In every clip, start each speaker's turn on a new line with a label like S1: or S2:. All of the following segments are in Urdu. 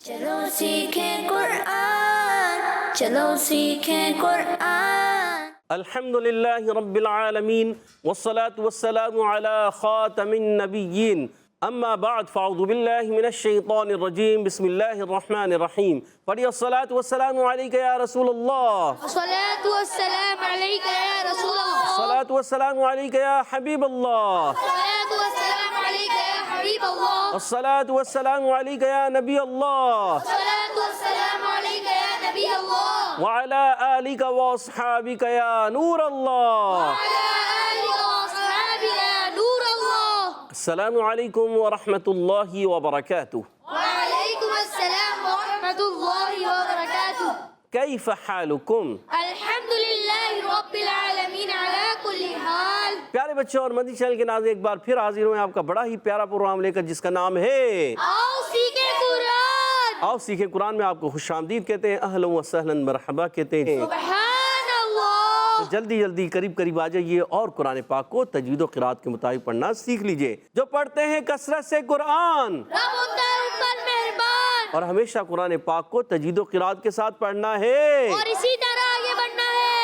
S1: چلو سیکھیں قرآن، چلو سیکھیں قرآن۔
S2: الحمد للہ رب العالمین والصلاة والسلام علی خاتم النبیین اما بعد فاعوذ باللہ من الشیطان الرجیم بسم اللہ الرحمن الرحیم۔ پڑھیے الصلاة والسلام علیکہ یا رسول اللہ،
S3: الصلاة والسلام عليك يا رسول الله،
S2: الصلاة والسلام علیکہ یا حبیب اللہ،
S3: الصلاة والسلام عليك يا حبيب الله،
S2: الصلاة والسلام علیکہ یا نبی اللہ،
S3: الصلاة والسلام عليك يا نبي الله،
S2: وعلی آلک واصحابک یا نور اللہ۔
S3: وعلى آلك وأصحابك يا نور الله۔
S2: السلام علیکم ورحمۃ اللہ وبرکاتہ۔
S3: وعليكم السلام ورحمة الله وبركاته۔
S2: کیف حالکم؟
S3: الحمد لله رب العالمین على كل حال۔
S2: پیارے بچوں اور مدنی چینل کے ناظرین، ایک بار پھر حاضر ہوئے آپ کا بڑا ہی پیارا پروگرام لے کر، جس کا نام ہے
S3: آؤ سیکھیں قرآن۔
S2: آؤ سیکھیں قرآن میں آپ کو خوش آمدید کہتے ہیں، اہلا و سہلا مرحبا کہتے ہیں۔
S3: سبحان اللہ۔
S2: جلدی جلدی قریب آ جائیے اور قرآن پاک کو تجوید و قرات کے مطابق پڑھنا سیکھ لیجئے۔ جو پڑھتے ہیں کثرت سے قرآن،
S3: رب ہوتا ہے ان پر مہربان،
S2: اور ہمیشہ قرآن پاک کو تجوید و قرات کے ساتھ پڑھنا ہے،
S3: اور اسی طرح آگے بڑھنا ہے۔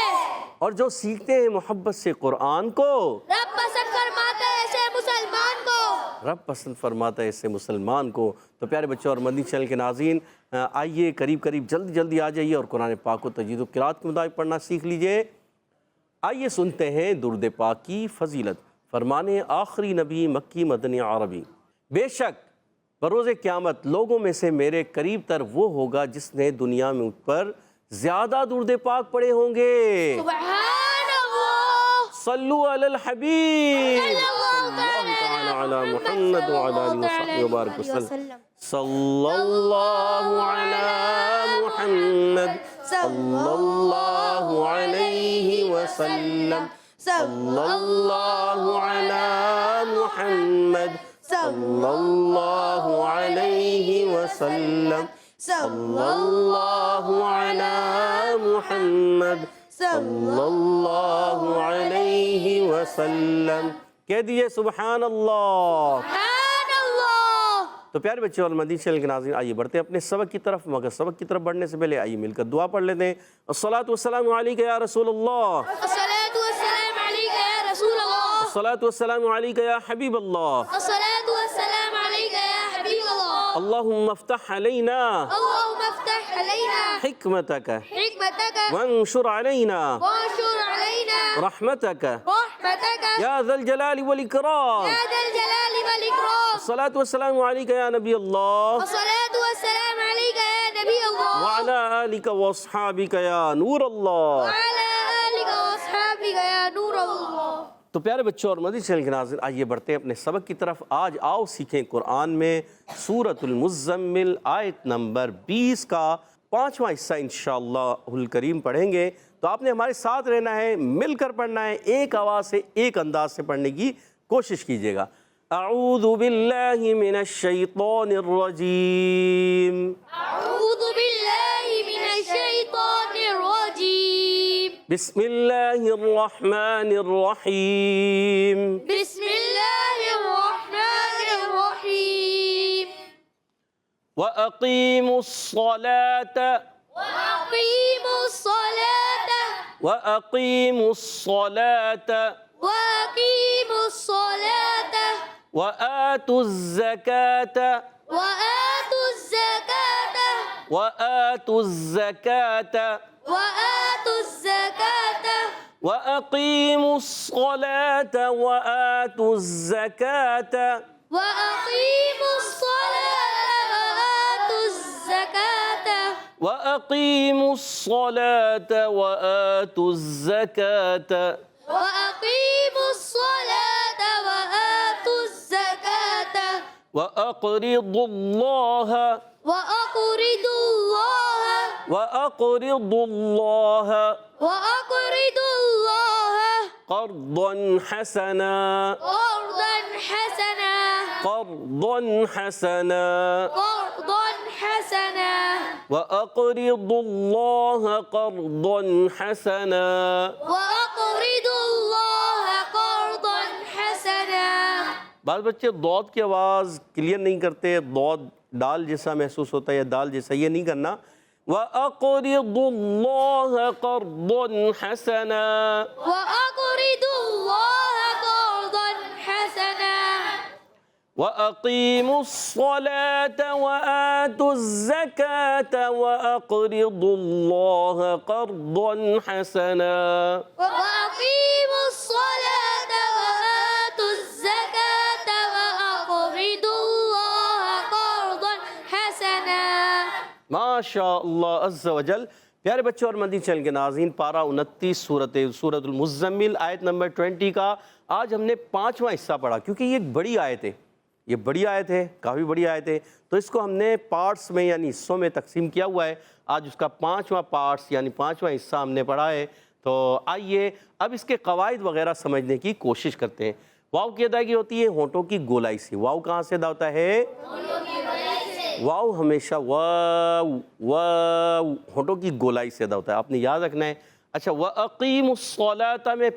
S2: اور جو سیکھتے ہیں محبت سے قرآن کو،
S3: رب پسند فرماتا ہے ایسے مسلمان کو۔
S2: رب پسند فرماتا ہے اسے مسلمان کو۔ تو پیارے بچوں اور مدنی چینل کے ناظرین، آئیے قریب جلدی آ جائیے اور قرآن پاک کو تجوید و قرات کے مطابق پڑھنا سیکھ لیجئے۔ آئیے سنتے ہیں درود پاک کی فضیلت۔ فرمانے آخری نبی مکی مدنی عربی، بے شک بروز قیامت لوگوں میں سے میرے قریب تر وہ ہوگا جس نے دنیا میں مجھ پر زیادہ درود پاک پڑھے ہوں گے۔
S3: سبحان اللہ۔
S2: صلو علی الحبیب،
S3: صلی اللہ
S2: تعالی علی محمد وعلی آلہ وصحبہ وبارک وسلم۔ صلی اللہ علی محمد صلی اللہ علیہ وسلم، صلی اللہ علی محمد صلی اللہ علیہ وسلم، صلی اللہ علی محمد صلی اللہ علیہ وسلم۔ کہہ دیئے سبحان اللہ۔
S3: سبحان اللہ۔
S2: تو پیارے بچے اور مدنی چینل کے ناظرین، آئیے بڑھتے ہیں اپنے سبق کی طرف، مگر سبق کی طرف بڑھنے سے پہلے آئیے مل کر دعا پڑھ لیتے ہیں۔ الصلاۃ والسلام علیکہ یا رسول اللہ،
S3: الصلاة والسلام عليك يا رسول الله،
S2: الصلاۃ والسلام علیکہ یا حبیب اللہ،
S3: الصلاة والسلام عليك يا حبيب الله،
S2: اللہم افتح علینا
S3: اللهم افتح علينا
S2: حکمتک
S3: حکمتك
S2: وانشر علینا
S3: وانشر علينا
S2: رحمتک
S3: رحمتك
S2: یا ذا الجلال والاکرام۔
S3: يا ذا الجلال والإكرام۔
S2: الصلاۃ والسلام علیکہ یا نبی اللہ،
S3: الصلاة والسلام عليك يا نبي الله،
S2: وعلی آلک واصحابک یا نور اللہ۔
S3: وعلى آلك وأصحابك يا نور الله۔
S2: تو پیارے بچوں اور مدنی چینل کے ناظرین، آئیے بڑھتے ہیں اپنے سبق کی طرف۔ آج آؤ سیکھیں قرآن میں سورۃ المزمل آیت نمبر 20 کا 5واں حصہ انشاءاللہ الکریم پڑھیں گے۔ تو آپ نے ہمارے ساتھ رہنا ہے، مل کر پڑھنا ہے، ایک آواز سے ایک انداز سے پڑھنے کی کوشش کیجیے گا۔ اعوذ باللہ من الشیطان الرجیم،
S3: أعوذ بالله من الشيطان الرجيم،
S2: بسم اللہ الرحمن الرحیم،
S3: بسم الله الرحمن الرحيم،
S2: وَأَقِيمُوا الصَّلَاةَ
S3: وأقيموا الصلاة
S2: وَأَقِيمُوا الصَّلَاةَ
S3: وأقيموا الصلاة
S2: وَآتُوا الزَّكَاةَ
S3: وآتوا الزكاة
S2: وَآتُوا الزَّكَاةَ
S3: وآتوا الزكاة
S2: وَأَقِيمُوا الصَّلَاةَ وَآتُوا الزَّكَاةَ
S3: وأقيموا الصلاة وآتوا الزكاة
S2: وَأَقِيمُوا الصَّلَاةَ وَآتُوا الزَّكَاةَ
S3: وأقيموا الصلاة وآتوا الزكاة
S2: وَأَقْرِضُوا اللَّهَ
S3: وأقرضوا الله
S2: وَأَقْرِضُوا اللَّهَ
S3: وأقرضوا الله
S2: قرضا حسنا
S3: قرضا حسنا
S2: قرضا حسنا
S3: قرضا حسنا
S2: وَأَقْرِضُوا اللَّهَ قَرْضًا حَسَنًا۔
S3: وأقرضوا الله قرضا حسنا۔
S2: بعض بچے ضاد کی آواز کلیئر نہیں کرتے، ضاد ڈال جیسا محسوس ہوتا ہے یا دال جیسا، یہ نہیں کرنا۔ وَأَقْرِضُوا اللَّهَ قَرْضًا حَسَنًا،
S3: وأقرضوا الله قرضا حسنا
S2: وَأَقِيمُوا الصَّلَاةَ وَآتُوا الزَّكَاةَ وَأَقْرِضُوا اللَّهَ قَرْضًا حَسَنًا۔
S3: وأقيموا الصلاة وآتوا الزكاة وأقرضوا الله قرضا حسنا۔
S2: ماشاء اللہ عز و جل۔ پیارے بچوں اور مدنی چینل کے ناظرین، پارہ 29 سورۃ المزمل آیت نمبر 20 کا آج ہم نے 5واں حصہ پڑھا، کیونکہ یہ ایک بڑی آیت ہے، یہ بڑی آیت ہے، کافی بڑی آیت ہے، تو اس کو ہم نے پارٹس میں یعنی حصوں میں تقسیم کیا ہوا ہے۔ آج اس کا 5واں پارٹس یعنی 5واں حصہ ہم نے پڑھا ہے۔ تو آئیے اب اس کے قواعد وغیرہ سمجھنے کی کوشش کرتے ہیں۔ واو کی ادائیگی ہوتی ہے ہونٹوں کی گولائی سے۔ واو کہاں سے ادا ہوتا ہے؟ واو ہمیشہ واو واو ہونٹوں کی گولائی سے ادا ہوتا ہے، آپ نے یاد رکھنا ہے۔ اچھا، وَأَقِيمُوا الصَّلَاةَ میں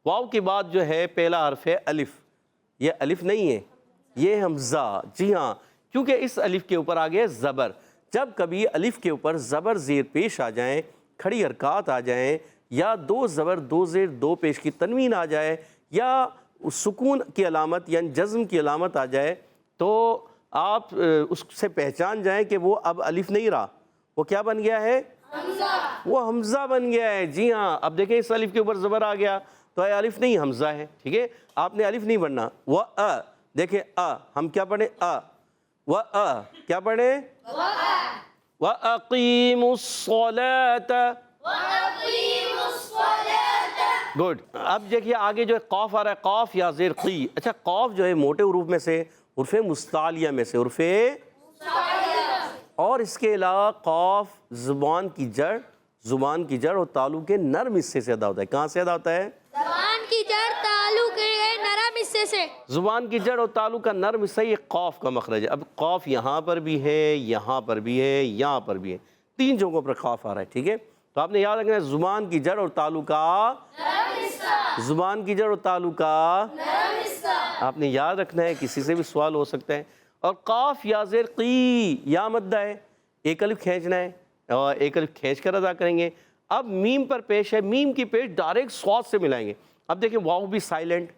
S2: واو کے بعد جو ہے پہلا حرف ہے الف، یہ الف نہیں ہے، یہ حمزہ۔ جی ہاں، کیونکہ اس الف کے اوپر آگے زبر۔ جب کبھی الف کے اوپر زبر زیر پیش آ جائیں، کھڑی حرکات آ جائیں، یا دو زبر دو زیر دو پیش کی تنوین آ جائے، یا سکون کی علامت یعنی جزم کی علامت آ جائے، تو آپ اس سے پہچان جائیں کہ وہ اب الف نہیں رہا، وہ کیا بن گیا ہے؟ حمزہ۔ وہ حمزہ بن گیا ہے۔ جی ہاں، اب دیکھیں اس الف کے اوپر زبر آ گیا تو یہ الف نہیں حمزہ ہے، ٹھیک ہے؟ آپ نے الف نہیں پڑھنا۔ دیکھیں ہم کیا پڑھیں؟ کیا پڑھیں؟ وَأَقِيمُوا الصَّلَاةَ، گڈ۔ اب دیکھیے آگے جو ہے قاف آ رہا ہے، قاف یا زیر قی۔ اچھا، قاف جو ہے موٹے حروف میں سے، حرف مستعلیہ میں سے، حرف اور اس کے علاوہ قاف زبان کی جڑ اور تالو کے نرم حصے سے ادا ہوتا ہے۔ کہاں سے ادا ہوتا ہے؟
S3: زبان کی جڑ تالو کے نرم حصے سے۔
S2: زبان کی جڑ اور تالو کا نرم حصہ، یہ قاف کا مخرج ہے۔ اب قاف یہاں پر بھی ہے، یہاں پر بھی ہے، یہاں پر بھی ہے، 3 جگہوں پر قاف آ رہا ہے، ٹھیک ہے؟ تو آپ نے یاد رکھنا ہے زبان کی جڑ اور تالو کا زبان کی جڑ اور تالو کا آپ نے یاد رکھنا ہے، کسی سے بھی سوال ہو سکتا ہے۔ اور قاف یا زیر قی، یا مدہ ہے، ایک الف کھینچنا ہے اور ایک الف کھینچ کر ادا کریں گے۔ اب میم پر پیش ہے، میم کی پیش ڈائریکٹ صاد سے ملائیں گے۔ اب دیکھیں واو بھی سائلنٹ،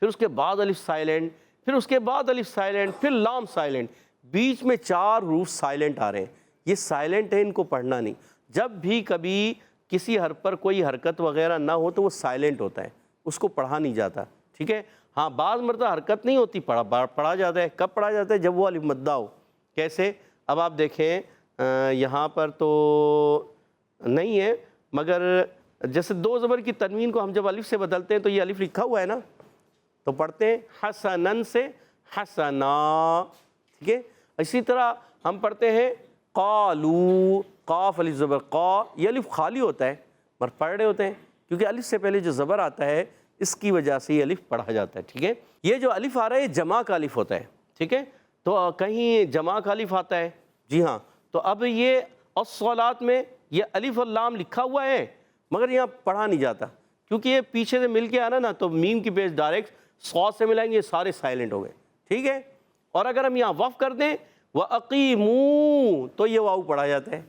S2: پھر اس کے بعد الف سائلنٹ، پھر اس کے بعد الف سائلنٹ، پھر لام سائلنٹ، بیچ میں 4 حروف سائلنٹ آ رہے ہیں۔ یہ سائلنٹ ہے، ان کو پڑھنا نہیں۔ جب بھی کبھی کسی حرف پر کوئی حرکت وغیرہ نہ ہو تو وہ سائلنٹ ہوتا ہے، اس کو پڑھا نہیں جاتا، ٹھیک ہے؟ ہاں، بعض مرتبہ حرکت نہیں ہوتی، پڑھا جاتا ہے۔ کب پڑھا جاتا ہے؟ جب وہ الف مدہ ہو۔ کیسے؟ اب آپ دیکھیں یہاں پر تو نہیں ہے، مگر جیسے 2 زبر کی تنوین کو ہم جب الف سے بدلتے ہیں تو یہ الف لکھا ہوا ہے نا، تو پڑھتے ہیں حسنن سے حسنا، ٹھیک ہے؟ اسی طرح ہم پڑھتے ہیں قالو، قاف الف زبر قا، یہ الف خالی ہوتا ہے مگر پڑھ رہے ہوتے ہیں، کیونکہ الف سے پہلے جو زبر آتا ہے اس کی وجہ سے یہ الف پڑھا جاتا ہے، ٹھیک ہے؟ یہ جو الف آ رہا ہے یہ جمع کا الف ہوتا ہے، ٹھیک ہے؟ تو کہیں جمع کا الف آتا ہے، جی ہاں، تو اب یہ الصلاۃ میں یہ الف اور لام لکھا ہوا ہے مگر یہاں پڑھا نہیں جاتا، کیونکہ یہ پیچھے سے مل کے آنا نا، تو میم کی پیش ڈائریکٹ صاد سے ملائیں گے، سارے سائلنٹ ہو گئے، ٹھیک ہے؟ اور اگر ہم یہاں وقف کر دیں وَأَقِيمُوا تو یہ واو پڑھا جاتا ہے،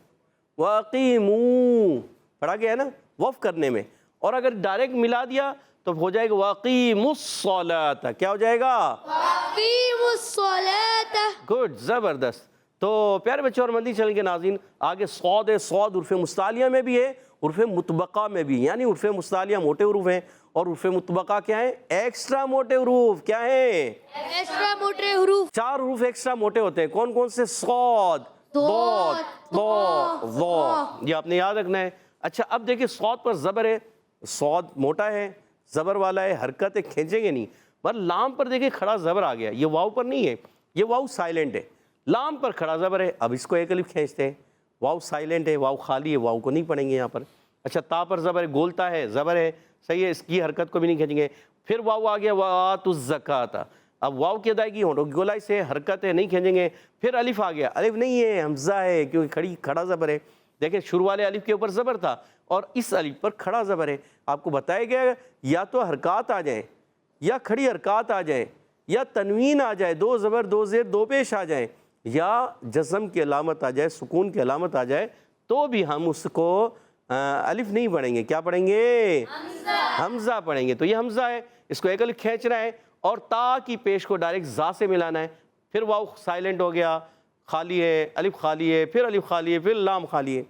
S2: وَأَقِيمُوا پڑھا گیا ہے نا وقف کرنے میں۔ اور اگر ڈائریکٹ ملا دیا تو ہو جائے گا وَأَقِيمُوا الصَّلَاةَ، کیا ہو جائے گا؟
S3: وأقيموا الصلاة۔
S2: گڈ، زبردست۔ تو پیارے بچوں اور مدنی چینل کے ناظرین، آگے صاد ہے، صاد حرف مستعلیہ میں بھی ہے، حرف مطبقہ میں بھی، یعنی حرف مستعلیہ موٹے حروف ہیں اور حرف مطبقہ کیا ہیں؟ ایکسٹرا موٹے حروف۔ کیا ہیں؟
S3: ایکسٹرا موٹے حروف۔
S2: 4 حروف ایکسٹرا موٹے ہوتے ہیں، کون کون سے؟ صاد، ضاد، ضا، ظا، یہ آپ نے یاد رکھنا ہے۔ اچھا، اب دیکھیں صاد پر زبر ہے، صاد موٹا ہے، زبر والا ہے، حرکت ہے، کھینچیں گے نہیں۔ پر لام پر دیکھیں کھڑا زبر آ گیا، یہ واو پر نہیں ہے، یہ واو سائلنٹ ہے، لام پر کھڑا زبر ہے، اب اس کو ایک الف کھینچتے ہیں، واو سائلنٹ ہے، واو خالی ہے، واو کو نہیں پڑھیں گے یہاں پر۔ اچھا، تا پر زبر ہے، گولتا ہے، زبر ہے، صحیح ہے، اس کی حرکت کو بھی نہیں کھینچیں گے۔ پھر واو آ گیا وَآتُوا الزَّکَاةَ، اب واو کی ادائیگی ہونٹوں کی گولائی سے، حرکت ہے، نہیں کھینچیں گے۔ پھر الف آ گیا، الف نہیں ہے، حمزہ ہے، کیونکہ کھڑا زبر ہے۔ دیکھیں شروع والے الف کے اوپر زبر تھا اور اس الف پر کھڑا زبر ہے۔ آپ کو بتایا گیا یا تو حرکات آ جائیں، یا کھڑی حرکات آ جائیں، یا تنوین آ جائے، 2 زبر 2 زیر 2 پیش آ جائیں، یا جزم کی علامت آ جائے، سکون کی علامت آ جائے، تو بھی ہم اس کو الف نہیں پڑھیں گے، کیا پڑھیں گے؟ حمزہ پڑھیں گے۔ تو یہ حمزہ ہے، اس کو ایک الف کھینچنا ہے اور تا کی پیش کو ڈائریکٹ زا سے ملانا ہے، پھر واو سائلنٹ ہو گیا، خالی ہے، الف خالی ہے، پھر الف خالی ہے، پھر لام خالی ہے،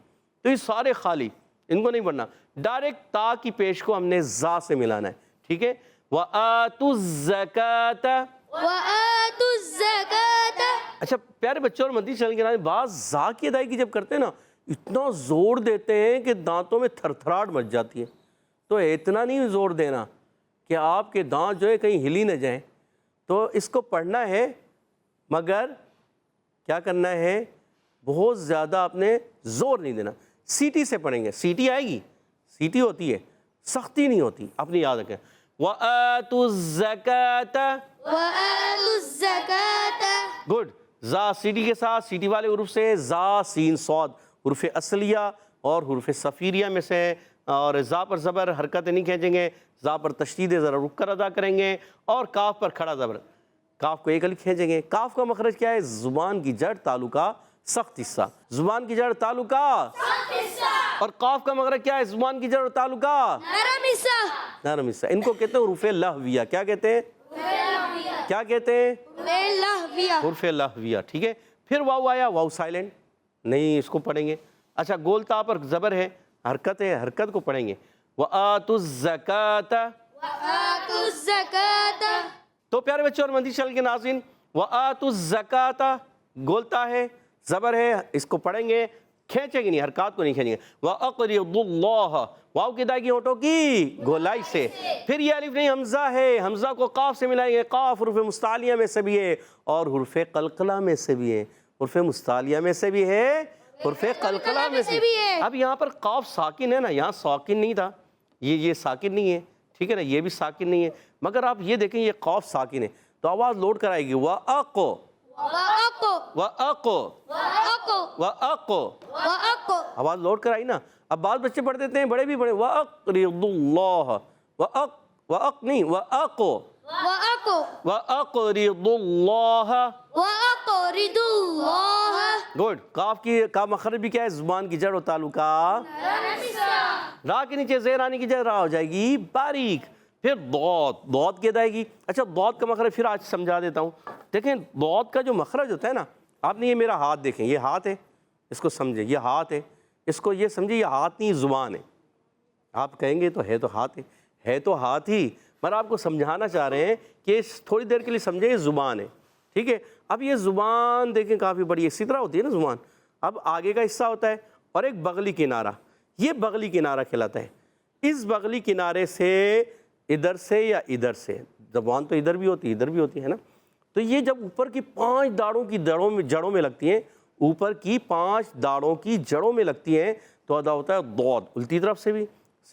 S2: تو یہ سارے خالی، ان کو نہیں پڑھنا، ڈائریکٹ تا کی پیش کو ہم نے زا سے ملانا ہے، ٹھیک ہے؟ وَآتُوا الزَّكَاةَ۔
S3: وَآتُوا الزَّكَاةَ۔
S2: اچھا پیارے بچوں اور مدنی چینل کے ناظرین، بعض زا کی ادائیگی جب کرتے ہیں نا، اتنا زور دیتے ہیں کہ دانتوں میں تھر تھراہٹ مچ جاتی ہے، تو اتنا نہیں زور دینا کہ آپ کے دانت جو ہے کہیں ہلی نہ جائیں، تو اس کو پڑھنا ہے، مگر کیا کرنا ہے؟ بہت زیادہ آپ نے زور نہیں دینا، سیٹی سے پڑھیں گے، سیٹی آئے گی، سیٹی ہوتی ہے، سختی نہیں ہوتی، اپنی یاد رکھیں۔ وَآتُوا الزَّكَاةَ۔
S3: وَآتُوا الزَّكَاةَ۔
S2: گڈ، زا سیٹی کے ساتھ، سیٹی والے حروف سے زا سین صاد، حروف اصلیہ اور حروف صفیریہ میں سے، اور زا پر زبر حرکت نہیں کھینچیں گے، زا پر تشدید ذرا رک کر ادا کریں گے، اور کاف پر کھڑا زبر، کاف کو ایک الف کھینچیں گے۔ کاف کا مخرج کیا ہے؟ زبان کی جڑ تعلقہ سخت حصہ، زبان کی جڑ تعلقہ، اور قاف کا مخرج کیا ہے؟ زبان کی جڑ تعلقہ
S3: نرم حصہ۔
S2: نرم حصہ، ان کو کہتے ہیں حروف لہویہ، کیا کہتے ہیں؟ کیا کہتے ہیں؟
S3: لہویہ۔
S2: حروف لہویہ، ٹھیک ہے؟ پھر واو آیا، واو سائلنٹ نہیں، اس کو پڑھیں گے۔ اچھا گول تا پر زبر ہے، حرکت ہے، حرکت کو پڑھیں گے۔ وَآتُوا الزَّكَاةَ۔
S3: وَآتُوا الزَّكَاةَ۔
S2: تو پیارے بچوں اور مدنی چینل کے ناظرین، وَآتُوا الزَّكَاةَ گولتا ہے، زبر ہے، اس کو پڑھیں گے، کھینچیں گے نہیں، حرکات کو نہیں کھینچیں گے۔ وَأَقْرِضُوا اللَّهَ، واو کی ادائیگی ہونٹوں کی گولائی سے، پھر یہ الف نہیں، حمزہ ہے، حمزہ کو قاف سے ملائیں گے، قاف حروف مستعلیہ میں سے بھی ہے اور حروف قلقلہ میں سے بھی ہے، حروف مستعلیہ میں سے بھی ہے، حروف قلقلہ میں سے بھی ہے۔ اب یہاں پر قاف ساکن ہے نا، یہاں ساکن نہیں تھا، یہ ساکن نہیں ہے، ٹھیک ہے نا، یہ بھی ساکن نہیں ہے، مگر آپ یہ دیکھیں یہ قاف ساکن ہے، تو آواز لوڈ کرائے گی، وَأَقُ
S3: وَأَقُ
S2: وَأَقُ
S3: وَأَقُ
S2: وَأَقُ،
S3: وَأَقُ۔
S2: آواز لوڈ کرائی نا۔ اب بعض بچے پڑھ دیتے ہیں، بڑے بھی پڑھے، وَأَقْرِضُوا اللَّهَ، وَأَقْ نہیں، وَأَقُ
S3: وَأَقُ
S2: وَأَقْرِضُوا اللَّهَ۔
S3: وَأَقْرِضُوا اللَّهَ۔
S2: گڈ، کاف کا مخرج بھی کیا ہے؟ زبان کی جڑ و تعلقہ، را کے نیچے زیر آنے کی جگہ را ہو جائے گی باریک، پھر ضاد، ضاد کی ادائیگی۔ اچھا ضاد کا مخرج پھر آج سمجھا دیتا ہوں، دیکھیں ضاد کا جو مخرج ہوتا ہے نا، آپ نے یہ میرا ہاتھ دیکھیں، یہ ہاتھ ہے، اس کو سمجھیں، یہ ہاتھ ہے، اس کو یہ سمجھیں یہ ہاتھ نہیں زبان ہے، آپ کہیں گے تو ہے تو ہاتھ ہے تو ہاتھ ہی، مگر آپ کو سمجھانا چاہ رہے ہیں کہ تھوڑی دیر کے لیے سمجھیں یہ زبان ہے، ٹھیک ہے؟ اب یہ زبان دیکھیں کافی بڑی اسی طرح ہوتی ہے نا زبان، اب آگے کا حصہ ہوتا ہے اور ایک بغلی کنارہ، یہ بغلی کنارہ کہلاتا ہے، اس بغلی کنارے سے ادھر سے یا ادھر سے، زبان تو ادھر بھی ہوتی ہے ادھر بھی ہوتی ہے نا، تو یہ جب اوپر کی 5 داڑھوں کی جڑوں میں لگتی ہیں، اوپر کی 5 داڑھوں کی جڑوں میں لگتی ہیں، تو ادا ہوتا ہے ضاد، الٹی طرف سے بھی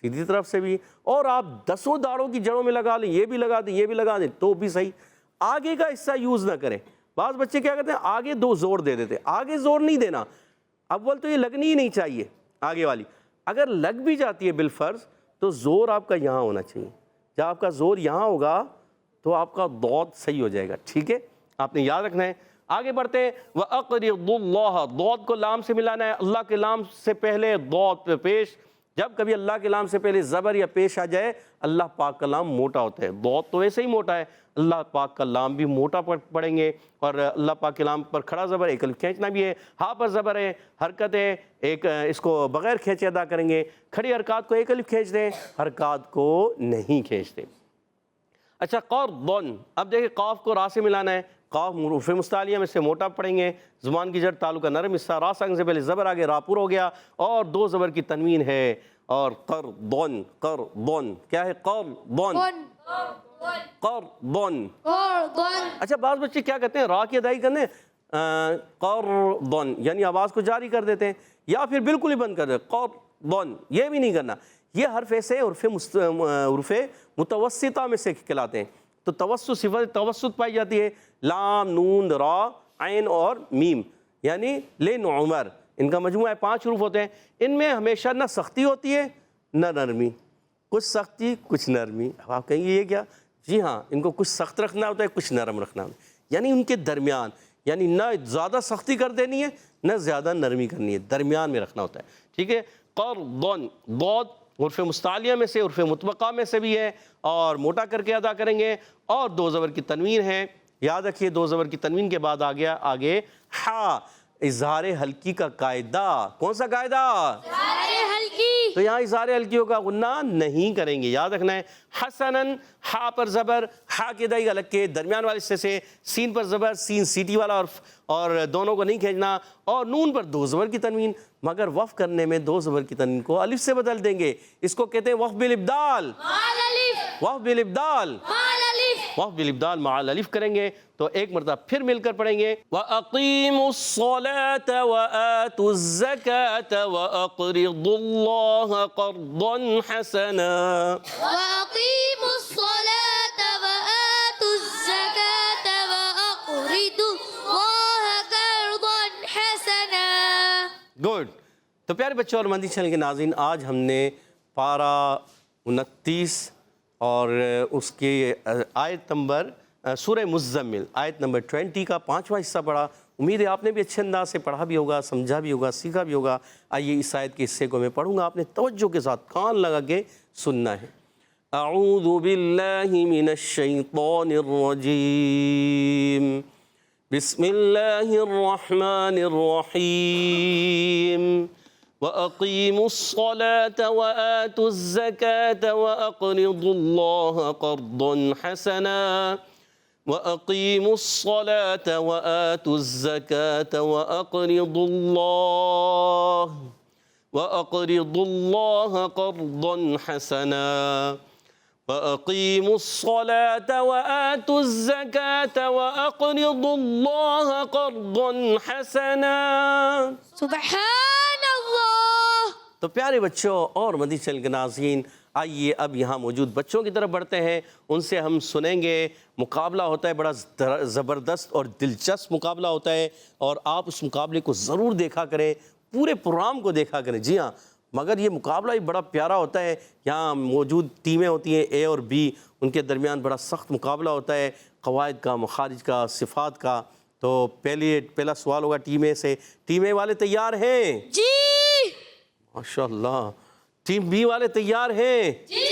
S2: سیدھی طرف سے بھی، اور آپ 10 داڑھوں کی جڑوں میں لگا لیں، یہ بھی لگا دیں یہ بھی لگا دیں تو بھی صحیح، آگے کا حصہ یوز نہ کریں۔ بعض بچے کیا کرتے ہیں آگے 2 زور دے دیتے، آگے زور نہیں دینا، اول تو یہ لگنی ہی نہیں چاہیے آگے والی، اگر لگ بھی جاتی ہے بالفرض تو زور آپ کا یہاں ہونا چاہیے، جب آپ کا زور یہاں ہوگا تو آپ کا ضاد صحیح ہو جائے گا، ٹھیک ہے؟ آپ نے یاد رکھنا ہے۔ آگے بڑھتے ہیں، وَأَقْرِضُوا اللَّهَ، ضاد کو لام سے ملانا ہے، اللہ کے لام سے پہلے ضاد پہ پیش، جب کبھی اللہ کے لام سے پہلے زبر یا پیش آ جائے، اللہ پاک کا لام موٹا ہوتا ہے، ضاد تو ویسے ہی موٹا ہے، اللہ پاک کا لام بھی موٹا پڑھیں گے، اور اللہ پاک کے لام پر کھڑا زبر ایک الف کھینچنا بھی ہے، ہاں پر زبر ہے، حرکت ہے ایک، اس کو بغیر کھینچے ادا کریں گے، کھڑی حرکات کو ایک الف کھینچ دیں، حرکات کو نہیں کھینچتے۔ اچھا قرضن، اب دیکھیں قاف کو را سے ملانا ہے، قاف حروف مستعلیہ میں سے موٹا پڑھیں گے، زبان کی جڑ تعلقہ نرم حصہ، را سنگ سے پہلے زبر آگے را پور ہو گیا، اور 2 زبر کی تنوین ہے، اور قرضن، قرضن کیا ہے؟ قرضن، قرضن۔ اچھا بعض بچے کیا کہتے ہیں را کی ادائیگی کرنے قرضن، یعنی آواز کو جاری کر دیتے ہیں، یا پھر بالکل ہی بند کر دیتے ہیں قرضن، یہ بھی نہیں کرنا، یہ حرف ایسے حروف متوسطہ میں سے کہلاتے ہیں، تو توسط، صفت توسط پائی جاتی ہے، لام، نون، را، عین اور میم، یعنی لین عمر، ان کا مجموعہ 5 حروف ہوتے ہیں، ان میں ہمیشہ نہ سختی ہوتی ہے نہ نرمی، کچھ سختی کچھ نرمی۔ اب آپ کہیں گے یہ کیا؟ جی ہاں، ان کو کچھ سخت رکھنا ہوتا ہے کچھ نرم رکھنا ہوتا ہے، یعنی ان کے درمیان، یعنی نہ زیادہ سختی کر دینی ہے نہ زیادہ نرمی کرنی ہے، درمیان میں رکھنا ہوتا ہے، ٹھیک ہے۔ قرضن، ضاد عرف مستعلیہ میں سے، عرف مطبقہ میں سے بھی ہے، اور موٹا کر کے ادا کریں گے، اور دو زبر کی تنوین ہے، یاد رکھیے دو زبر کی تنوین کے بعد آ گیا آگے ہا، اظہار حلقی کا قاعدہ، کون سا قاعدہ؟
S3: سارے ہلکی
S2: تو یہاں اظہار حلقیوں کا غنہ نہیں کریں گے، یاد رکھنا ہے۔ حسنن، ہا پر زبر، ہا کے دائی الگ کے درمیان والے حصے سے، سین پر زبر، سین سیٹی والا اور دونوں کو نہیں کھینچنا، اور نون پر دو زبر کی تنوین، مگر وقف کرنے میں دو زبر کی تنوین کو الف سے بدل دیں گے، اس کو کہتے ہیں وقف بالابدال،
S3: مال الف
S2: وقف بالابدال،
S3: مال الف
S2: وقف بالابدال مع الالف کریں گے۔ تو ایک مرتبہ پھر مل کر پڑھیں گے وَأَقِيمُوا الصَّلَاةَ وَآتُوا الزَّكَاةَ وَأَقْرِضُوا اللَّهَ قَرْضًا حَسَنًا۔
S3: وَأَقِيمُوا الصَّلَاةَ وَآتُوا الزَّكَاةَ وَأَقْرِضُوا اللَّهَ قَرْضًا حَسَنًا۔
S2: گڈ۔ تو پیارے بچوں اور مدنی چینل کے ناظرین، آج ہم نے پارہ 29 اور اس کی آیت نمبر سورہ مزمل آیت نمبر 20 کا 5واں حصہ پڑھا۔ امید ہے آپ نے بھی اچھے انداز سے پڑھا بھی ہوگا، سمجھا بھی ہوگا، سیکھا بھی ہوگا۔ آئیے اس آیت کے حصے کو میں پڑھوں گا، آپ نے توجہ کے ساتھ کان لگا کے سننا ہے۔ اعوذ باللہ من الشیطان الرجیم، بسم اللہ الرحمن الرحیم، وَأَقِيمُوا الصَّلَاةَ وَآتُوا الزَّكَاةَ وَأَقْرِضُوا اللَّهَ قَرْضًا حَسَنًا، وَأَقِيمُوا الصَّلَاةَ وَآتُوا الزَّكَاةَ وَأَقْرِضُوا اللَّهَ قَرْضًا حَسَنًا، وَأَقِيمُوا الصَّلَاةَ وَآتُوا الزَّكَاةَ وَأَقْرِضُوا اللَّهَ قَرْضًا حَسَنًا۔
S3: سبحان اللہ۔
S2: تو پیارے بچوں اور مدنی چینل کے ناظرین، آئیے اب یہاں موجود بچوں کی طرف بڑھتے ہیں، ان سے ہم سنیں گے۔ مقابلہ ہوتا ہے، بڑا زبردست اور دلچسپ مقابلہ ہوتا ہے، اور آپ اس مقابلے کو ضرور دیکھا کریں، پورے پروگرام کو دیکھا کریں۔ جی ہاں، مگر یہ مقابلہ بھی بڑا پیارا ہوتا ہے۔ یہاں موجود ٹیمیں ہوتی ہیں اے اور بی، ان کے درمیان بڑا سخت مقابلہ ہوتا ہے، قواعد کا، مخارج کا، صفات کا۔ تو پہلا سوال ہوگا ٹیم اے سے۔ ٹیم اے والے تیار ہیں؟
S3: جی
S2: ماشاءاللہ۔ ٹیم بی والے تیار ہیں؟
S3: جی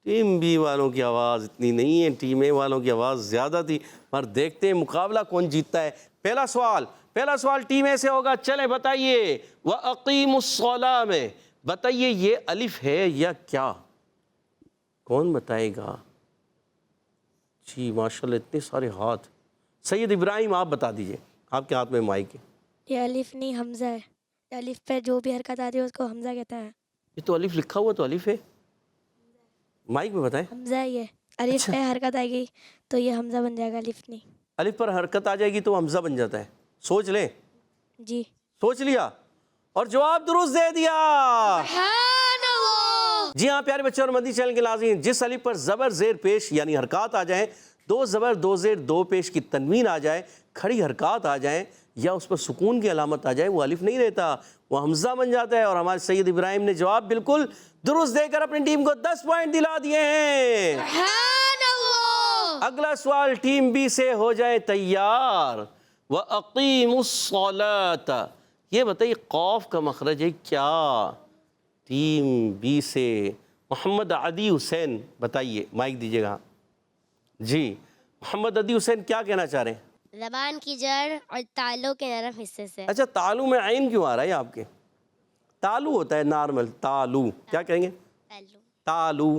S2: ٹیم بی والوں کی آواز اتنی نہیں ہے، ٹیم اے والوں کی آواز زیادہ تھی، پر دیکھتے ہیں مقابلہ کون جیتتا ہے۔ پہلا سوال ٹیم اے سے ہوگا، چلیں بتائیے وَأَقِيمُوا الصَّلَاةَ میں بتائیے یہ الف ہے یا کیا؟ کون بتائے گا؟ جی ماشاءاللہ اتنے سارے ہاتھ۔ سید ابراہیم آپ بتا دیجئے، آپ کے ہاتھ میں مائک ہے۔
S4: یہ الف نہیں حمزہ ہے، الف پہ جو بھی حرکت آتی ہے اس کو حمزہ کہتا ہے۔
S2: یہ تو الف لکھا ہوا تو الف ہے، مائک میں بتائیں۔
S4: حمزہ ہے یہ، الف پہ حرکت آئے گی تو یہ حمزہ بن جائے گا، الف نہیں۔
S2: الف پر حرکت آ جائے گی تو حمزہ بن جاتا ہے، سوچ لیں۔
S4: جی
S2: سوچ لیا اور جواب درست دے دیا۔
S3: سبحان اللہ۔
S2: جی ہاں پیارے بچوں اور مدنی چینل کے ناظرین، جس الف پر زبر زیر پیش یعنی حرکات آ جائیں، دو زبر دو زیر دو پیش کی تنوین آ جائے، کھڑی حرکات آ جائیں، یا اس پر سکون کی علامت آ جائے، وہ الف نہیں رہتا، وہ حمزہ بن جاتا ہے۔ اور ہمارے سید ابراہیم نے جواب بالکل درست دے کر اپنی ٹیم کو 10 پوائنٹ دلا دیے ہیں۔
S3: سبحان اللہ۔
S2: اگلا سوال ٹیم بی سے ہو جائے تیار۔ وَأَقِيمُوا الصَّلَاةَ، یہ بتائیے قاف کا مخرج ہے کیا؟ ٹیم بی سے محمد عدی حسین بتائیے، مائک دیجیے گا۔ جی محمد عدی حسین کیا کہنا چاہ رہے ہیں؟
S5: زبان کی جڑ اور تالوں کے نرم حصے سے۔
S2: اچھا تالو میں عین کیوں آ رہا ہے آپ کے؟ تالو ہوتا ہے نارمل، تالو کیا کہیں گے؟
S5: تالو۔
S2: تالو۔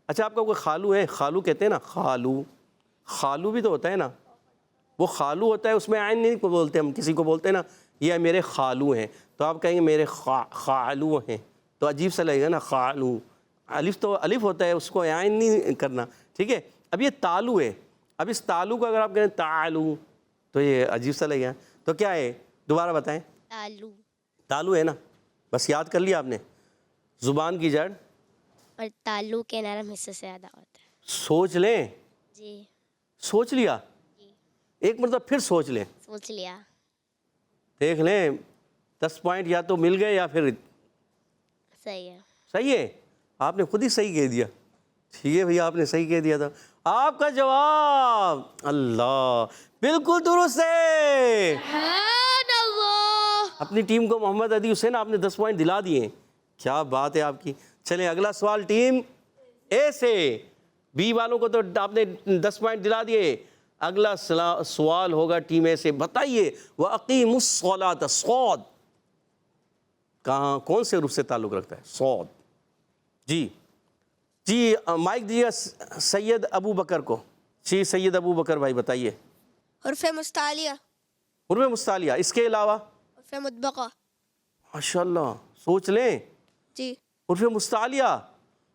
S2: اچھا آپ کا کوئی خالو ہے؟ خالو کہتے ہیں نا، خالو۔ خالو بھی تو ہوتا ہے نا، وہ خالو ہوتا ہے، اس میں عین نہیں بولتے ہم، کسی کو بولتے ہیں نا یہ میرے خالو ہیں، تو آپ کہیں گے میرے خالو ہیں، تو عجیب سا لگے گا نا، خالو۔ الف تو الف ہوتا ہے، اس کو عین نہیں کرنا، ٹھیک ہے؟ اب یہ تالو ہے، اب اس تالو کو اگر آپ کہیں تالو تو یہ عجیب سا لگے گا، تو کیا ہے؟ دوبارہ بتائیں۔
S5: تالو
S2: تالو ہے نا، بس یاد کر لیا آپ نے۔ زبان کی جڑ
S5: اور تالو کے نرم حصے سے ادا ہوتا ہے۔
S2: سوچ لیں۔
S5: جی
S2: سوچ لیا؟
S5: جی
S2: ایک مرتبہ پھر سوچ لیں،
S5: سوچ لیا۔
S2: دیکھ لیں 10 پوائنٹ یا تو مل گئے یا پھر
S5: صحیح ہے۔
S2: صحیح ہے۔ آپ نے خود ہی صحیح کہہ دیا، ٹھیک ہے بھئی، آپ نے صحیح کہہ دیا تھا۔ آپ کا جواب اللہ بالکل درست ہے.
S3: سبحان اللہ.
S2: اپنی ٹیم کو محمد عدی حسین آپ نے 10 پوائنٹ دلا دیے ہیں. کیا بات ہے آپ کی. چلیں اگلا سوال ٹیم اے سے. بی والوں کو تو آپ نے 10 پوائنٹ دلا دیے. اگلا سوال ہوگا ٹیم اے سے. بتائیے وَأَقِيمُوا الصَّلَاةَ. صاد کہاں کون سے حروف سے تعلق رکھتا ہے؟ صاد. جی مائک دیجیے سید ابو بکر کو. جی سید ابو بکر بھائی بتائیے.
S4: حرف مستعلیہ.
S2: حروف مستعلیہ. اس کے علاوہ؟
S4: حرف مطبقہ.
S2: ماشاءاللہ سوچ لیں.
S4: جی.
S2: حروف مستعلیہ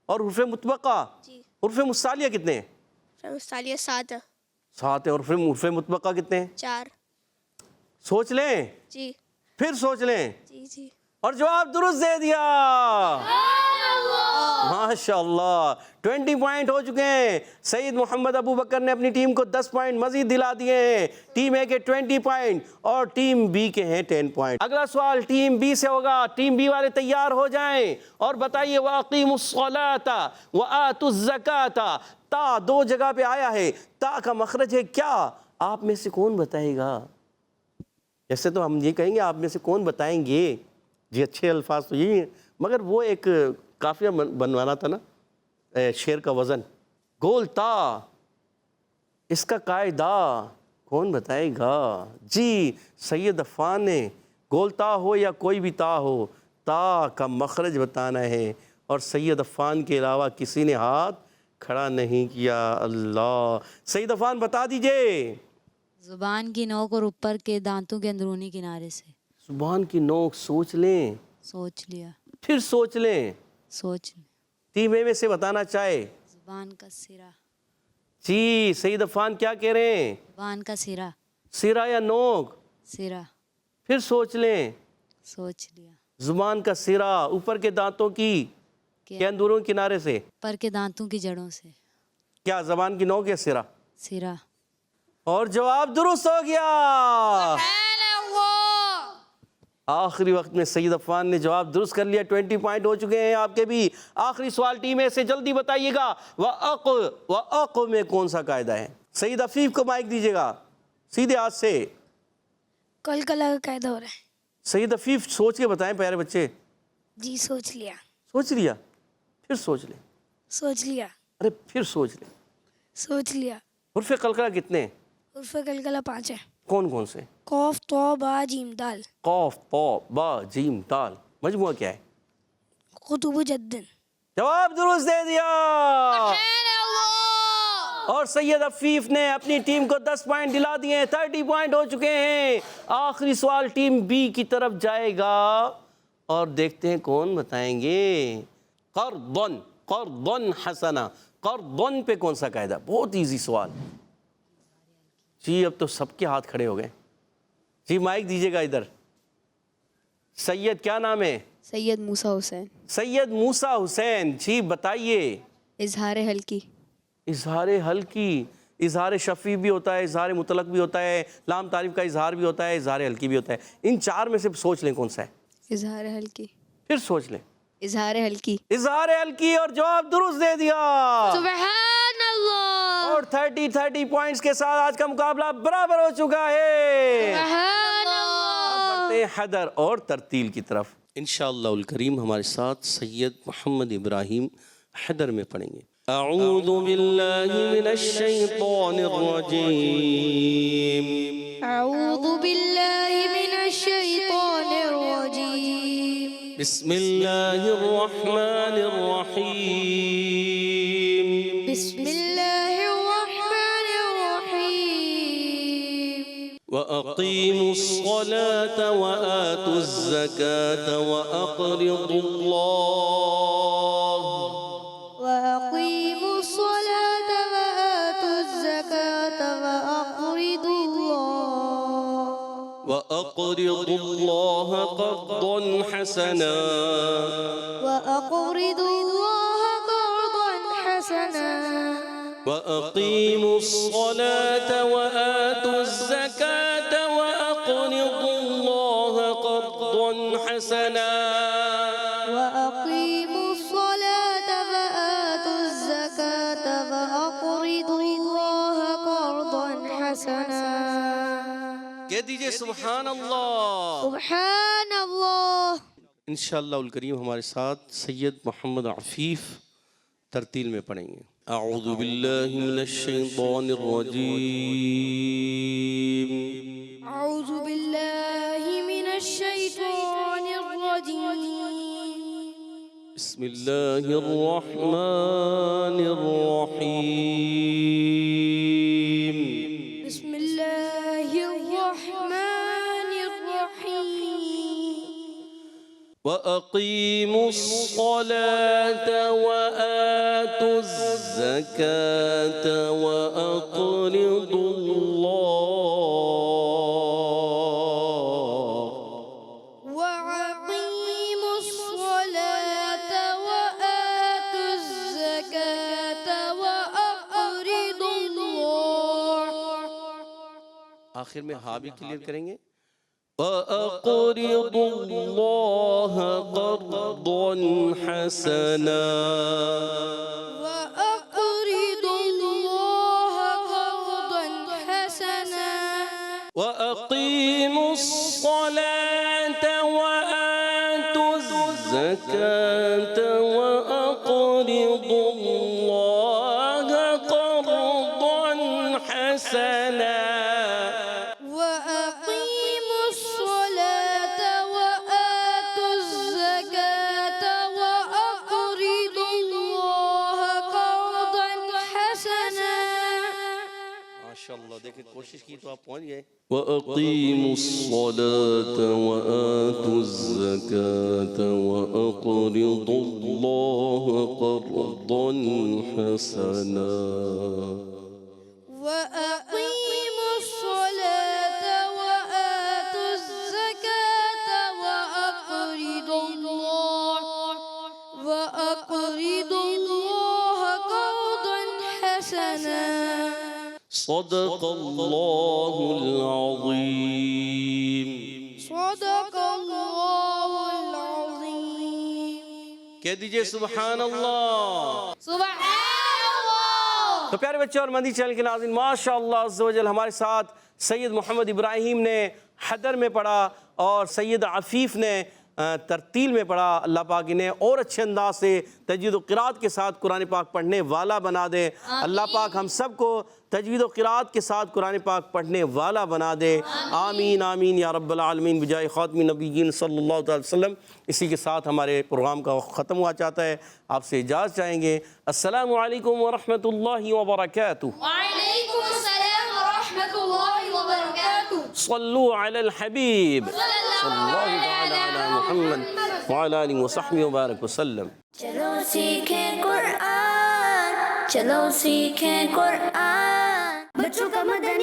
S2: اور حروف مطبقہ.
S4: جی.
S2: حروف مستعلیہ کتنے ہیں؟
S4: حرف مستعلیہ 7.
S2: 7 ہیں. اور حروف مطبقہ کتنے ہیں؟
S4: 4.
S2: سوچ لیں.
S4: جی.
S2: پھر سوچ لیں.
S4: جی.
S2: اور جواب درست دے دیا. ماشاءاللہ 20 پوائنٹ ہو چکے ہیں. سید محمد ابو بکر نے اپنی ٹیم کو 10 پوائنٹ مزید دلا دیے ہیں. ٹیم اے کے 20 پوائنٹ اور ٹیم بی کے ہیں 10 پوائنٹ. اگلا سوال ٹیم بی سے ہوگا. ٹیم بی والے تیار ہو جائیں اور بتائیے وَأَقِيمُوا الصَّلَاةَ وَآتُوا الزَّكَاةَ. تا 2 جگہ پہ آیا ہے. تا کا مخرج ہے کیا؟ آپ میں سے کون بتائے گا؟ جیسے تو ہم یہ کہیں گے آپ میں سے کون بتائیں گے. جی اچھے الفاظ تو یہی ہیں مگر وہ ایک قافیہ بنوانا تھا نا شعر کا وزن. گول تا اس کا قاعدہ کون بتائے گا؟ جی سید عفان نے. گول تا ہو یا کوئی بھی تا ہو تا کا مخرج بتانا ہے اور سید عفان کے علاوہ کسی نے ہاتھ کھڑا نہیں کیا. اللہ. سید عفان بتا دیجئے.
S6: زبان کی نوک اور اوپر کے دانتوں کے اندرونی کنارے سے.
S2: زبان کی نوک. سوچ لیں.
S6: سوچ لیا.
S2: پھر سوچ لیں.
S6: سوچ لیا.
S2: ٹیم اے میں سے بتانا چاہے.
S6: زبان کا سرا.
S2: جی سید عفان کیا کہہ رہے ہیں؟
S6: زبان کا سرا.
S2: سرا یا نوک؟
S6: سرا.
S2: پھر سوچ لیں.
S6: سوچ لیا.
S2: زبان کا سرا اوپر کے دانتوں کی کے اندرون کنارے سے.
S6: پر کے دانتوں کی جڑوں سے.
S2: کیا زبان کی نوک یا سرا؟
S6: سرا.
S2: اور جواب درست ہو گیا. آخری وقت میں سید عفان نے جواب درست کر لیا. 20 پوائنٹ ہو چکے ہیں آپ کے بھی. آخری سوال ٹیم اے سے جلدی بتائیے گا وَأَقْ میں کون سا قاعدہ ہے؟ سید عفیف کو مائک دیجیے گا سیدھے ہاتھ سے.
S4: کلکلا کا قاعدہ ہو رہا ہے.
S2: سید عفیف سوچ کے بتائیں پیارے بچے.
S4: جی سوچ لیا.
S2: سوچ لیا. پھر سوچ لیں.
S4: سوچ لیا.
S2: ارے پھر سوچ لیں.
S4: سوچ لیا.
S2: حروف قلقلہ کتنے ہیں؟
S4: حروف قلقلہ 5 ہیں.
S2: کون کون سے؟
S4: قاف طا با جیم دال.
S2: قاف طا با جیم دال. مجموعہ کیا ہے؟
S4: قطب جد.
S2: جواب درست دے دیا. اور سید عفیف نے اپنی ٹیم کو 10 پوائنٹ دلا دیے ہیں. 30 پوائنٹ ہو چکے ہیں. آخری سوال ٹیم بی کی طرف جائے گا اور دیکھتے ہیں کون بتائیں گے. قرضن. قرضن حسنا. قرضن پہ کون سا قاعدہ؟ بہت ایزی سوال. جی اب تو سب کے ہاتھ کھڑے ہو گئے. جی مائک دیجیے گا ادھر. سید کیا نام ہے؟
S6: سید موسیٰ حسین.
S2: سید موسیٰ حسین. جی بتائیے.
S6: اظہار حلقی.
S2: اظہار حلقی. اظہار شفیع بھی ہوتا ہے, اظہار مطلق بھی ہوتا ہے, لام تعریف کا اظہار بھی ہوتا ہے, اظہار حلقی بھی ہوتا ہے. ان 4 میں سے سوچ لیں کون سا ہے.
S6: اظہار حلقی.
S2: پھر سوچ لیں.
S6: اظہار حلقی.
S2: اظہار حلقی. اور جواب درست دے دیا.
S3: سبحان اللہ.
S2: اور 30 پوائنٹس کے ساتھ آج کا مقابلہ برابر ہو چکا ہے.
S3: سبحان اللہ.
S2: بڑھتے ہیں حیدر اور ترتیل کی طرف. انشاءاللہ الکریم ہمارے ساتھ سید محمد ابراہیم حیدر میں پڑھیں گے. اعوذ باللہ من الشیطان الرجیم.
S3: اعوذ باللہ من الشیطان الرجیم.
S2: بسم اللہ الرحمن الرحیم.
S3: بسم اللہ الرحمن الرحیم.
S2: وَأَقِيمُوا الصَّلَاةَ وَآتُوا الزَّكَاةَ وَأَقْرِضُوا اللَّهَ.
S3: وَأَقِيمُوا الصَّلَاةَ وَآتُوا الزَّكَاةَ وَأَقْرِضُوا اللَّهَ قَرْضًا حَسَنًا. وَأَقْرِضُوا اللَّهَ قَرْضًا حَسَنًا.
S2: وَأَقِيمُوا الصَّلَاةَ وَآتُوا الزَّكَاةَ وَأَقْرِضُوا اللَّهَ قَرْضًا حَسَنًا.
S3: وَأَقِيمُوا الصَّلَاةَ وَآتُوا الزَّكَاةَ وَأَقْرِضُوا اللَّهَ قَرْضًا حَسَنًا.
S2: دیجئے سبحان اللہ.
S3: سبحان اللہ.
S2: انشاءاللہ الکریم ہمارے ساتھ سید محمد عفیف ترتیل میں پڑھیں گے. اعوذ باللہ من الشیطان الرجیم.
S3: اعوذ باللہ من الشیطان الرجیم.
S2: بسم اللہ الرحمن الرحیم.
S3: بسم اللہ الرحمن الرحیم.
S2: وَأَقِيمُوا الصَّلَاةَ وَآتُوا الزَّكَاةَ وَأَقْرِضُوا اللَّهَ.
S3: وَأَقِيمُوا الصَّلَاةَ وَآتُوا الزَّكَاةَ وَأَقْرِضُوا اللَّهَ.
S2: آخر میں ہا بھی کلیئر کریں گے. وَأَقْرِضُوا اللَّهَ قَرْضًا حَسَنًا.
S3: وَأَقْرِضُوا اللَّهَ قَرْضًا حَسَنًا.
S2: وَأَقِيمُوا الصَّلَاةَ وَآتُوا الزَّكَاةَ وَأَقْرِضُوا اللَّهَ قَرْضًا حَسَنًا.
S3: وَأَقِيمُوا الصَّلَاةَ وَآتُوا الزَّكَاةَ وَأَقْرِضُوا اللَّهَ قَرْضًا حَسَنًا.
S2: ماشاءاللہ دیکھیں کوشش کی تو آپ پہنچ گئے. وَأَقِيمُوا الصَّلَاةَ وَآتُوا الزَّكَاةَ وَأَقْرِضُوا اللَّهَ قَرْضًا حَسَنًا.
S3: وَأَقِيمُوا الصَّلَاةَ وَآتُوا الزَّكَاةَ وَأَقْرِضُوا اللَّهَ قَرْضًا حَسَنًا.
S2: صدق اللہ العظیم.
S3: صدق اللہ العظیم.
S2: کہہ دیجئے سبحان اللہ.
S3: سبحان اللہ.
S2: تو پیارے بچے اور مدنی چینل کے ناظرین، ماشاءاللہ عز و جل ہمارے ساتھ سید محمد ابراہیم نے حدر میں پڑھا اور سید عفیف نے ترتیل میں پڑھا. اللہ پاک انہیں اور اچھے انداز سے تجوید و قرات کے ساتھ قرآن پاک پڑھنے والا بنا دے. اللہ پاک ہم سب کو تجوید و قرات کے ساتھ قرآن پاک پڑھنے والا بنا دے. آمین آمین یا رب العالمین بجائے خاتم النبیین صلی اللہ علیہ وسلم. اسی کے ساتھ ہمارے پروگرام کا وقت ختم ہوا چاہتا ہے. آپ سے اجازت چاہیں گے. السلام علیکم ورحمۃ اللہ وبرکاتہ.
S3: وعلیکم السلام ورحمۃ اللہ وبرکاتہ.
S2: صلو علی الحبیب صلی اللہ علی محمد وعلی آلہ وصحبہ وبارک وسلم.
S1: چلو سیکھیں قرآن، چلو سیکھیں قرآن. بچوں کا مدرسہ